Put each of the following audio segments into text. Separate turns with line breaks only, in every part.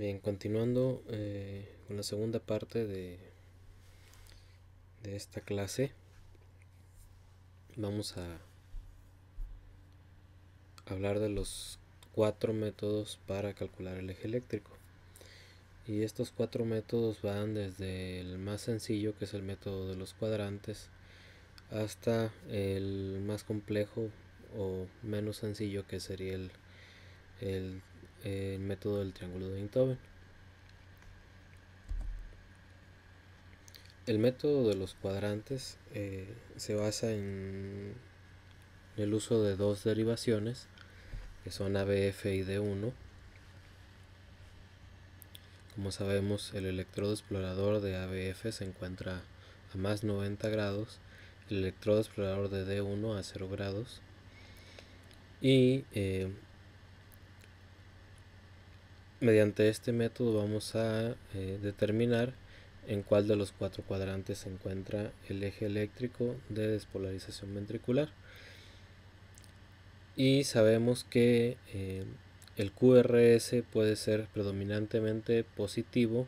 Bien, continuando con la segunda parte de esta clase, vamos a hablar de los 4 métodos para calcular el eje eléctrico. Y estos 4 métodos van desde el más sencillo, que es el método de los cuadrantes, hasta el más complejo o menos sencillo, que sería el método del triángulo de Einthoven. El método de los cuadrantes se basa en el uso de dos derivaciones, que son ABF y D1. Como sabemos, el electrodo explorador de ABF se encuentra a más 90 grados, el electrodo explorador de D1 a 0 grados, y mediante este método vamos a determinar en cuál de los 4 cuadrantes se encuentra el eje eléctrico de despolarización ventricular. Y sabemos que el QRS puede ser predominantemente positivo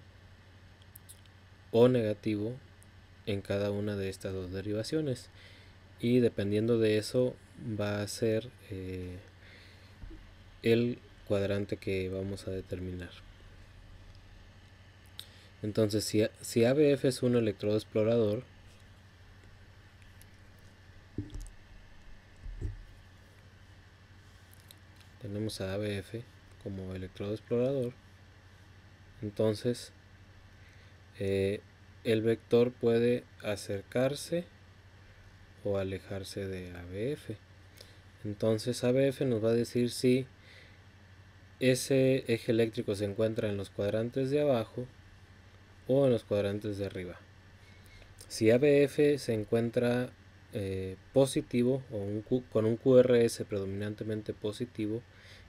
o negativo en cada una de estas dos derivaciones, y dependiendo de eso va a ser el cuadrante que vamos a determinar. Entonces, si ABF es un electrodo explorador, tenemos a ABF como electrodo explorador, entonces el vector puede acercarse o alejarse de ABF. Entonces ABF nos va a decir si ese eje eléctrico se encuentra en los cuadrantes de abajo o en los cuadrantes de arriba. Si ABF se encuentra positivo o con un QRS predominantemente positivo,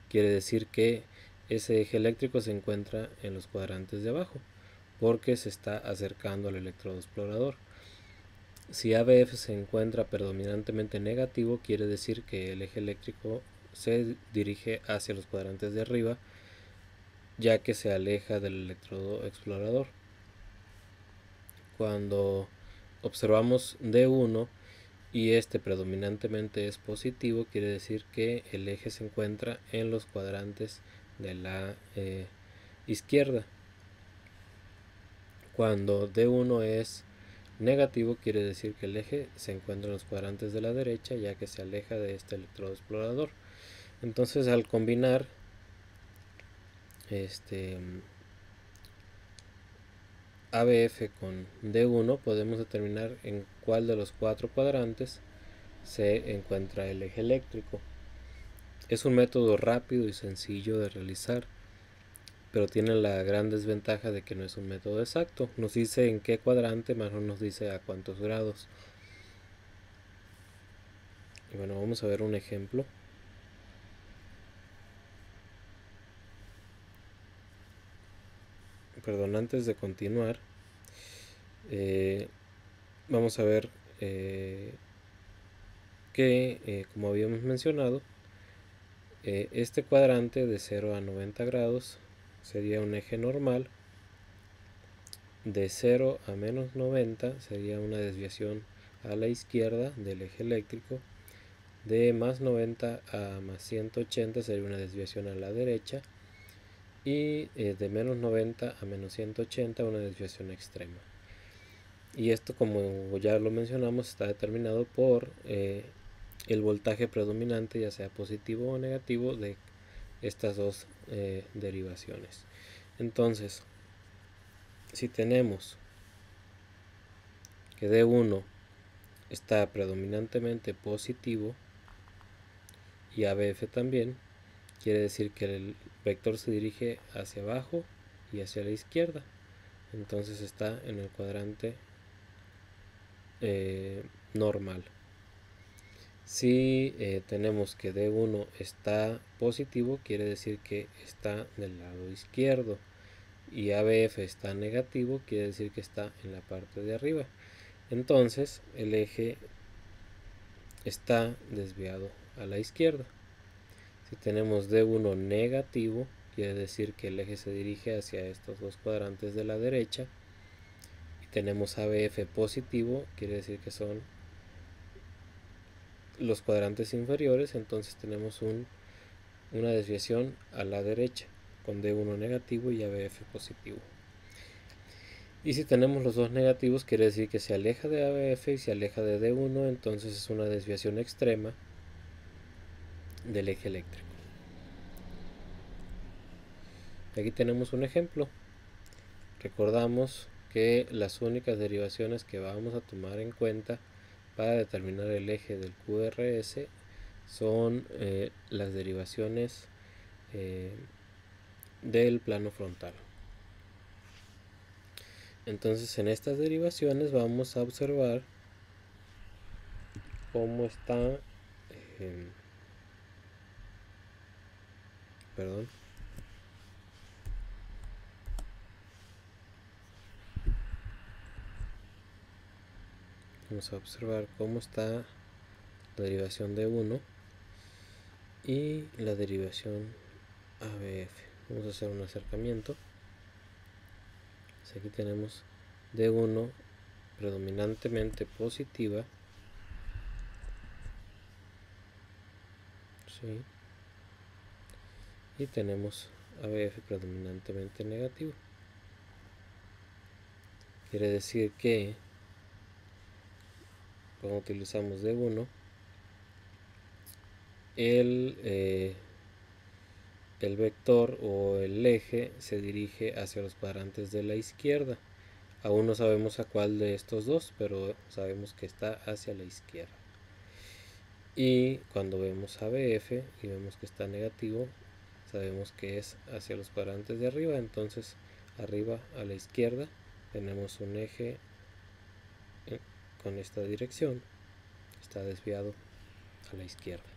quiere decir que ese eje eléctrico se encuentra en los cuadrantes de abajo porque se está acercando al electrodo explorador. Si ABF se encuentra predominantemente negativo, quiere decir que el eje eléctrico se dirige hacia los cuadrantes de arriba, ya que se aleja del electrodo explorador. Cuando observamos D1 y este predominantemente es positivo, quiere decir que el eje se encuentra en los cuadrantes de la izquierda. Cuando D1 es negativo, quiere decir que el eje se encuentra en los cuadrantes de la derecha, ya que se aleja de este electrodo explorador. Entonces, al combinar ABF con D1, podemos determinar en cuál de los 4 cuadrantes se encuentra el eje eléctrico. Es un método rápido y sencillo de realizar, pero tiene la gran desventaja de que no es un método exacto. Nos dice en qué cuadrante, más no nos dice a cuántos grados. Y bueno, vamos a ver un ejemplo. Perdón, antes de continuar, vamos a ver que, como habíamos mencionado, este cuadrante de 0 a 90 grados sería un eje normal. De 0 a menos 90 sería una desviación a la izquierda del eje eléctrico. De más 90 a más 180 sería una desviación a la derecha. Y de menos 90 a menos 180 una desviación extrema. Y esto, como ya lo mencionamos, está determinado por el voltaje predominante, ya sea positivo o negativo, de estas dos derivaciones. Entonces, si tenemos que D1 está predominantemente positivo y ABF también, quiere decir que el vector se dirige hacia abajo y hacia la izquierda. Entonces está en el cuadrante normal. Si tenemos que D1 está positivo, quiere decir que está del lado izquierdo, y ABF está negativo, quiere decir que está en la parte de arriba. Entonces el eje está desviado a la izquierda. Si tenemos D1 negativo, quiere decir que el eje se dirige hacia estos dos cuadrantes de la derecha. Y tenemos ABF positivo, quiere decir que son los cuadrantes inferiores, entonces tenemos una desviación a la derecha con D1 negativo y ABF positivo. Y si tenemos los dos negativos, quiere decir que se aleja de ABF y se aleja de D1, entonces es una desviación extrema del eje eléctrico. Aquí tenemos un ejemplo. Recordamos que las únicas derivaciones que vamos a tomar en cuenta para determinar el eje del QRS son las derivaciones del plano frontal. Entonces en estas derivaciones vamos a observar cómo está vamos a observar cómo está la derivación de 1 y la derivación ABF. Vamos a hacer un acercamiento. Aquí tenemos D1 predominantemente positiva, ¿sí? Y tenemos ABF predominantemente negativo. Quiere decir que cuando utilizamos D1 el vector o el eje se dirige hacia los cuadrantes de la izquierda. Aún no sabemos a cuál de estos dos, pero sabemos que está hacia la izquierda. Y cuando vemos ABF y vemos que está negativo, sabemos que es hacia los cuadrantes de arriba. Entonces arriba a la izquierda tenemos un eje con esta dirección, está desviado a la izquierda.